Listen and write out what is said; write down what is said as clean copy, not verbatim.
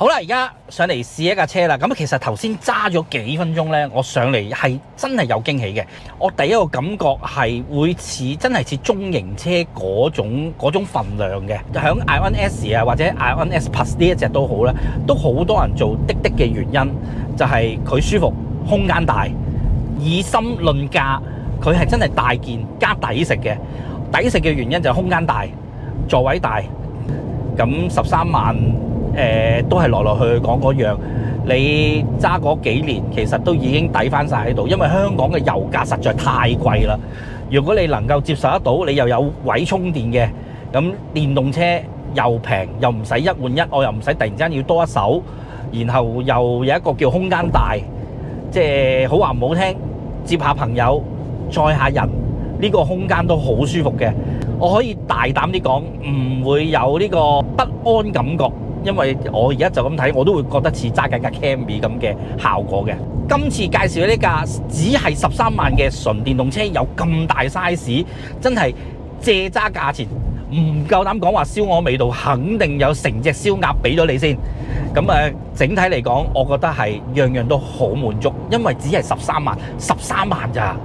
好啦，而家上嚟試一架車啦。咁其實頭先揸咗幾分鐘呢，我上嚟係真係有驚喜嘅。我第一個感覺係會似真係似中型車嗰種份量嘅。響 i1S 啊或者 i1S Plus 呢一隻都好啦，都好多人做滴滴嘅原因就係佢舒服、空間大。以心論價，佢係真係大件加抵食嘅。抵食嘅原因就係空間大、座位大。咁13萬。都係來來去去講嗰樣，你揸嗰幾年其實都已經抵翻晒喺度，因為香港嘅油價實在太貴啦。如果你能夠接受得到，你又有位充電嘅，咁電動車又平，又唔使一換一，我又唔使突然間要多一手，然後又有一個叫空間大，即係好話唔好聽，接下朋友、載下人，呢個空間都好舒服嘅。我可以大膽啲講，唔會有呢個不安感覺。因為我而家就咁睇，我都會覺得似揸緊架 Camry 咁嘅效果嘅。今次介紹嘅呢架只係13萬嘅純電動車，有咁大 size， 真係借揸價錢，唔夠膽講話燒鵝味道，肯定有成隻燒鴨俾咗你先。咁整體嚟講，我覺得係樣樣都好滿足，因為只係13萬咋。